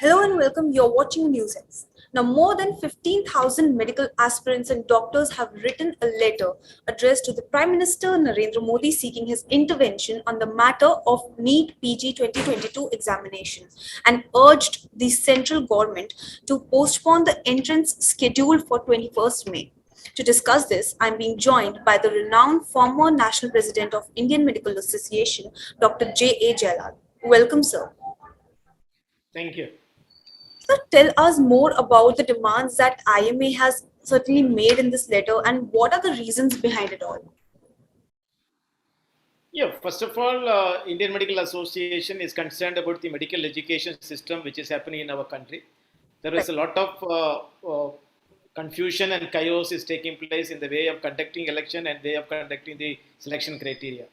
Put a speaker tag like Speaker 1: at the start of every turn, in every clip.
Speaker 1: Hello and welcome. You're watching NewsX. Now, more than 15,000 medical aspirants and doctors have written a letter addressed to the Prime Minister Narendra Modi seeking his intervention on the matter of NEET-PG 2022 examination and urged the central government to postpone the entrance scheduled for 21st May. To discuss this, I'm being joined by the renowned former National President of Indian Medical Association, Dr. J.A. Jayalal. Welcome, sir.
Speaker 2: Thank you.
Speaker 1: So tell us more about the demands that IMA has certainly made in this letter and what are the reasons behind it all?
Speaker 2: Yeah, first of all, Indian Medical Association is concerned about the medical education system which is happening in our country. There is a lot of confusion and chaos is taking place in the way of conducting election and way of conducting the selection criteria.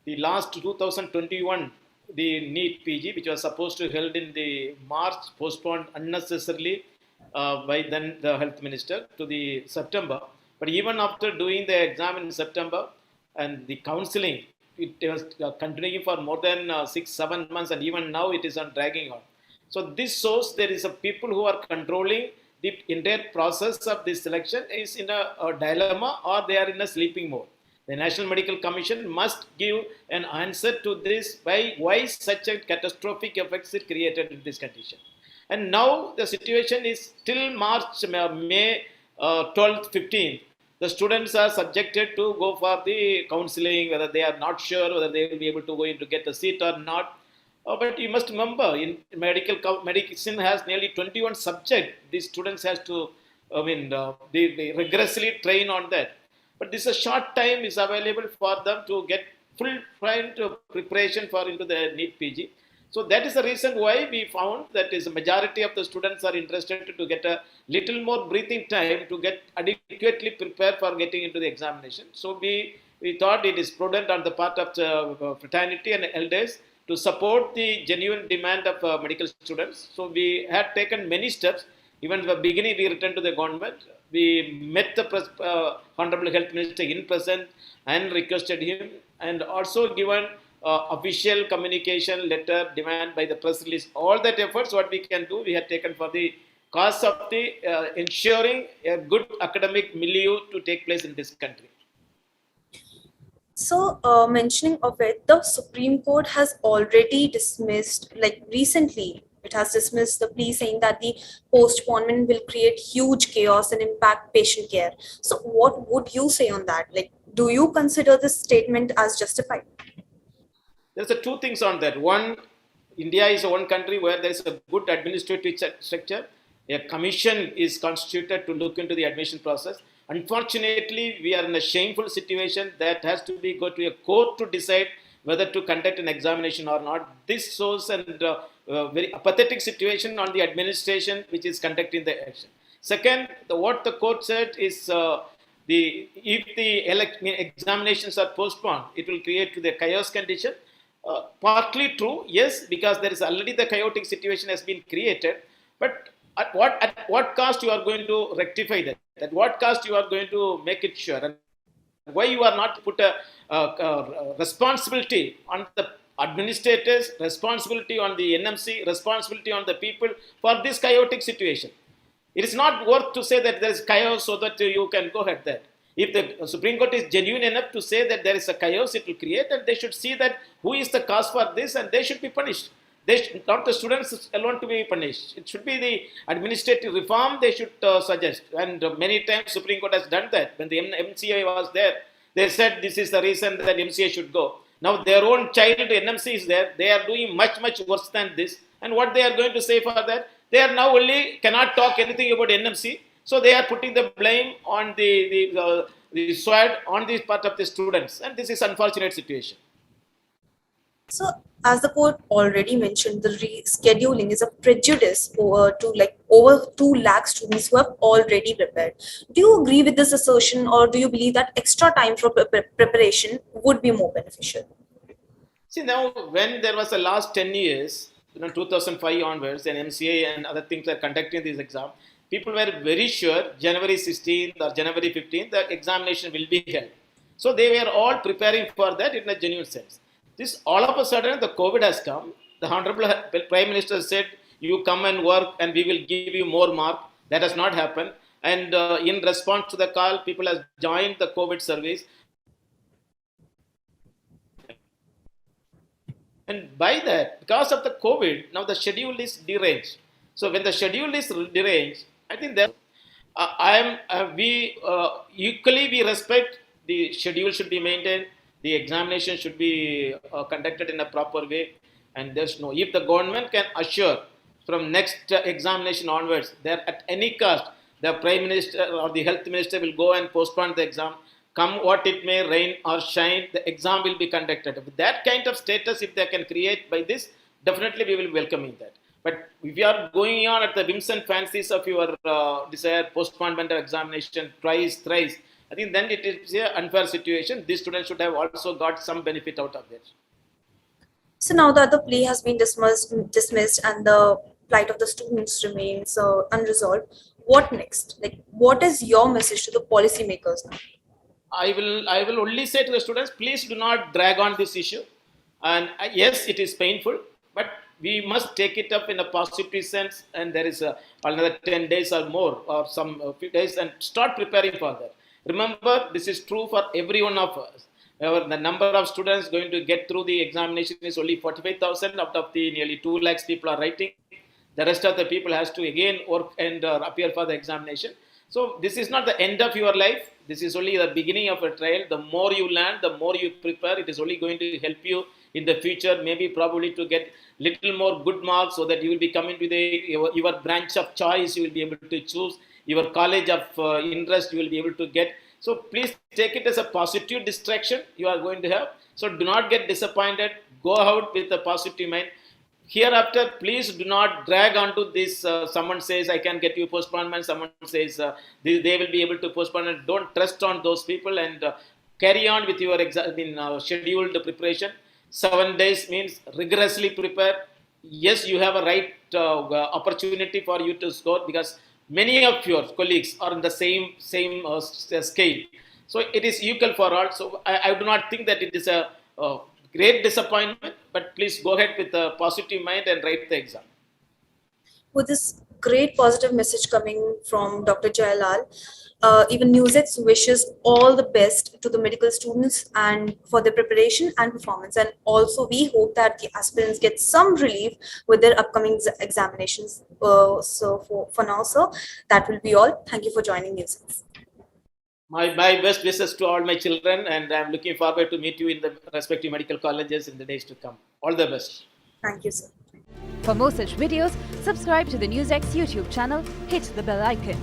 Speaker 2: The last 2021, the NEET-PG, which was supposed to held in the March, postponed unnecessarily by then the health minister to the September. But even after doing the exam in September and the counseling, it was continuing for more than 6-7 months, and even now it is on dragging on. So this shows there is a people who are controlling the entire process of this selection is in a dilemma, or they are in a sleeping mode. The National Medical Commission must give an answer to this, why such a catastrophic effects is created in this condition. And now the situation is till March, May 12th, 15th. The students are subjected to go for the counseling, whether they are not sure whether they will be able to go in to get a seat or not. But you must remember, medicine has nearly 21 subjects. These students has to, they rigorously train on that. But this is a short time is available for them to get full preparation for into the NEET-PG. So that is the reason why we found that is a majority of the students are interested to get a little more breathing time to get adequately prepared for getting into the examination. So we thought it is prudent on the part of the fraternity and elders to support the genuine demand of medical students. So we had taken many steps. Even at the beginning, we returned to the government. We met the Honorable Health Minister in person and requested him, and also given official communication letter demand by the press release. All that efforts, what we can do, we had taken for the cause of the ensuring a good academic milieu to take place in this country.
Speaker 1: So, mentioning of it, the Supreme Court has already dismissed, like recently, it has dismissed the plea saying that the postponement will create huge chaos and impact patient care. So, what would you say on that? Like, do you consider this statement as justified?
Speaker 2: There's two things on that. One, India is one country where there is a good administrative structure. A commission is constituted to look into the admission process. Unfortunately, we are in a shameful situation that has to go to a court to decide whether to conduct an examination or not. This shows a very apathetic situation on the administration which is conducting the action. Second, what the court said is if the examinations are postponed, it will create the chaos condition. Partly true, yes, because there is already the chaotic situation has been created. But at what cost you are going to rectify that? At what cost you are going to make it sure? And why you are not put a responsibility on the administrators, responsibility on the NMC, responsibility on the people for this chaotic situation? It is not worth to say that there is chaos so that you can go ahead there. If the Supreme Court is genuine enough to say that there is a chaos it will create, and they should see that who is the cause for this, and they should be punished. Not the students alone to be punished. It should be the administrative reform they should suggest. And many times Supreme Court has done that. When the MCA was there, they said this is the reason that MCA should go. Now their own child NMC is there. They are doing much worse than this. And what they are going to say for that? They are now only cannot talk anything about NMC. So they are putting the blame on the sword on the part of the students. And this is unfortunate situation.
Speaker 1: So, as the court already mentioned, the rescheduling is a prejudice over 2 lakh students who have already prepared. Do you agree with this assertion, or do you believe that extra time for preparation would be more beneficial?
Speaker 2: See, now when there was the last 10 years, 2005 onwards, and MCA and other things are conducting this exam, people were very sure January 16th or January 15th, the examination will be held. So they were all preparing for that in a genuine sense. This all of a sudden the COVID has come. The Honorable Prime Minister said you come and work and we will give you more mark. That has not happened. And in response to the call, people have joined the COVID service. And by that, because of the COVID, now the schedule is deranged. So when the schedule is deranged, I think that we equally we respect the schedule should be maintained, the examination should be conducted in a proper way, and there's no, if the government can assure from next examination onwards that at any cost the prime minister or the health minister will go and postpone the exam, come what it may, rain or shine, the exam will be conducted. With that kind of status, if they can create by this, definitely we will welcome in that. But if you are going on at the whims and fancies of your desired postponement of examination twice, thrice, I think then it is an unfair situation. These students should have also got some benefit out of it.
Speaker 1: So now that the plea has been dismissed and the plight of the students remains unresolved, what next? Like, what is your message to the policymakers now?
Speaker 2: I will only say to the students, please do not drag on this issue. And yes, it is painful, but we must take it up in a positive sense. And there is another 10 days or more, or some few days, and start preparing for that. Remember, this is true for every one of us. The number of students going to get through the examination is only 45,000 out of the nearly 2 lakhs people are writing. The rest of the people has to again work and appear for the examination. So this is not the end of your life. This is only the beginning of a trial. The more you learn, the more you prepare, it is only going to help you in the future, maybe probably to get little more good marks so that you will be coming to your branch of choice, you will be able to choose, your college of interest you will be able to get. So please take it as a positive distraction you are going to have. So do not get disappointed. Go out with a positive mind. Hereafter, please do not drag onto this. Someone says, I can get you postponement. Someone says, they will be able to postpone it. Don't trust on those people and carry on with your scheduled preparation. 7 days means rigorously prepare. Yes, you have a right opportunity for you to score because many of your colleagues are in the same scale. So it is equal for all. So I do not think that it is a great disappointment, but please go ahead with a positive mind and write the exam.
Speaker 1: With this great positive message coming from Dr. Jayalal, even NewsX wishes all the best to the medical students and for their preparation and performance. And also we hope that the aspirants get some relief with their upcoming examinations. So for now, sir, that will be all. Thank you for joining NewsX.
Speaker 2: My best wishes to all my children, and I'm looking forward to meet you in the respective medical colleges in the days to come. All the best.
Speaker 1: Thank you, sir.
Speaker 3: For more such videos, subscribe to the NewsX YouTube channel, hit the bell icon.